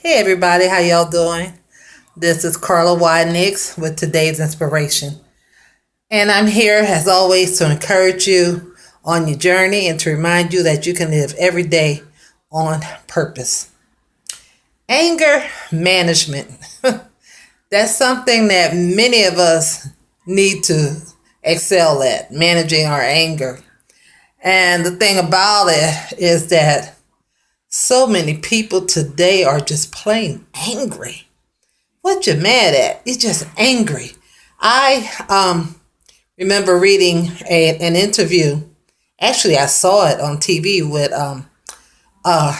Hey everybody, how y'all doing? This is Carla Nix with today's inspiration. And I'm here as always to encourage you on your journey and to remind you that you can live every day on purpose. Anger management. That's something that many of us need to excel at, managing our anger. And the thing about it is that so many people today are just plain angry. What you mad at? You're just angry. I remember reading an interview. Actually, I saw it on TV with uh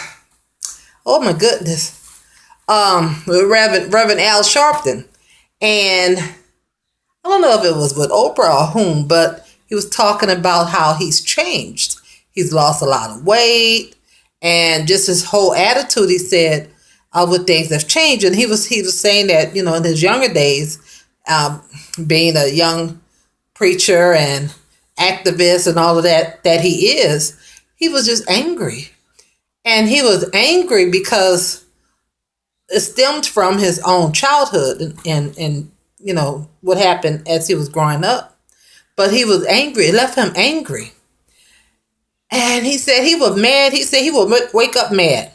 oh my goodness, with Reverend Al Sharpton, and I don't know if it was with Oprah or whom, but he was talking about how he's changed. He's lost a lot of weight, and just his whole attitude. He said, with things have changed, and he was saying that in his younger days, being a young preacher and activist and all of that he was just angry, and he was angry because it stemmed from his own childhood and what happened as he was growing up. But he was angry. It left him angry. And he said he was mad. He said he would wake up mad.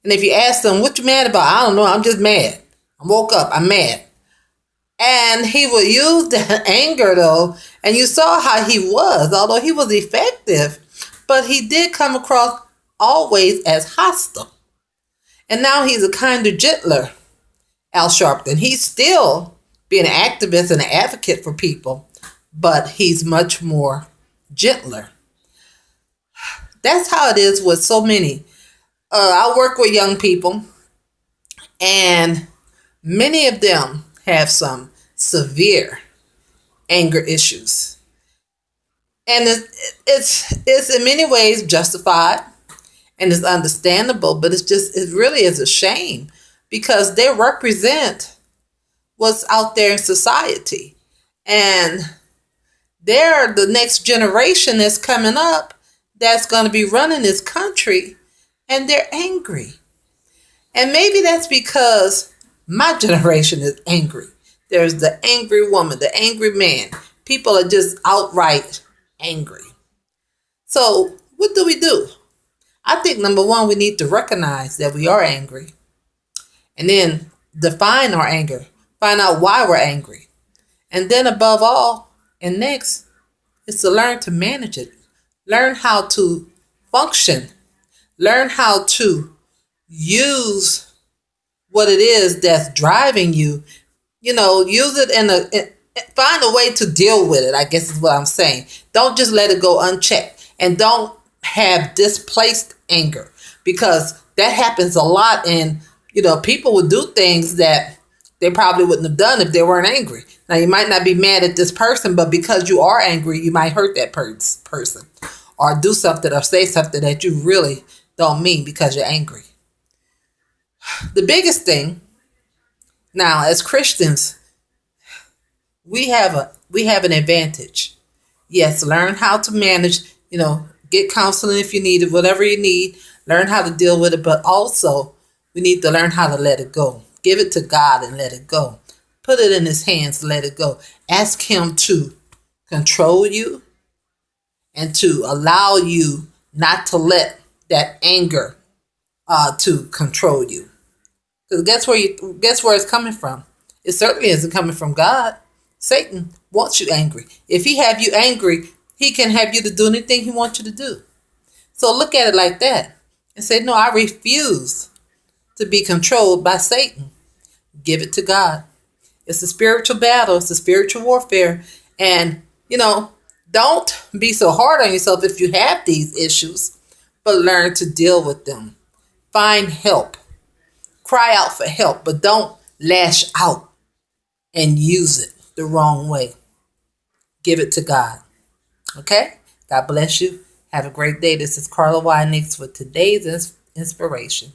And if you ask him, what you mad about? I don't know. I'm just mad. I woke up. I'm mad. And he would use that anger, though. And you saw how he was, although he was effective. But he did come across always as hostile. And now he's a kinder, gentler Al Sharpton. He's still being an activist and an advocate for people, but he's much more gentler. That's how it is with so many. I work with young people, and many of them have some severe anger issues. And it's in many ways justified and it's understandable, but it really is a shame because they represent what's out there in society. And they're the next generation that's coming up that's going to be running this country, and they're angry. And maybe that's because my generation is angry. There's the angry woman, the angry man. People are just outright angry. So what do we do? I think number one, we need to recognize that we are angry, and then define our anger, find out why we're angry. And then above all, and next, is to learn to manage it. Learn how to function. Learn how to use what it is that's driving you. Use it find a way to deal with it, I guess is what I'm saying. Don't just let it go unchecked. And don't have displaced anger, because that happens a lot. And, people would do things that they probably wouldn't have done if they weren't angry. Now, you might not be mad at this person, but because you are angry, you might hurt that person or do something or say something that you really don't mean because you're angry. The biggest thing now, as Christians, we have an advantage. Yes, learn how to manage, get counseling if you need it, whatever you need, learn how to deal with it, but also we need to learn how to let it go. Give it to God and let it go. Put it in his hands, let it go. Ask him to control you and to allow you not to let that anger to control you. Because guess where it's coming from? It certainly isn't coming from God. Satan wants you angry. If he have you angry, he can have you to do anything he wants you to do. So look at it like that and say, no, I refuse to be controlled by Satan. Give it to God. It's a spiritual battle. It's a spiritual warfare. And, don't be so hard on yourself if you have these issues, but learn to deal with them. Find help. Cry out for help, but don't lash out and use it the wrong way. Give it to God. Okay? God bless you. Have a great day. This is Carla Nix with today's inspiration.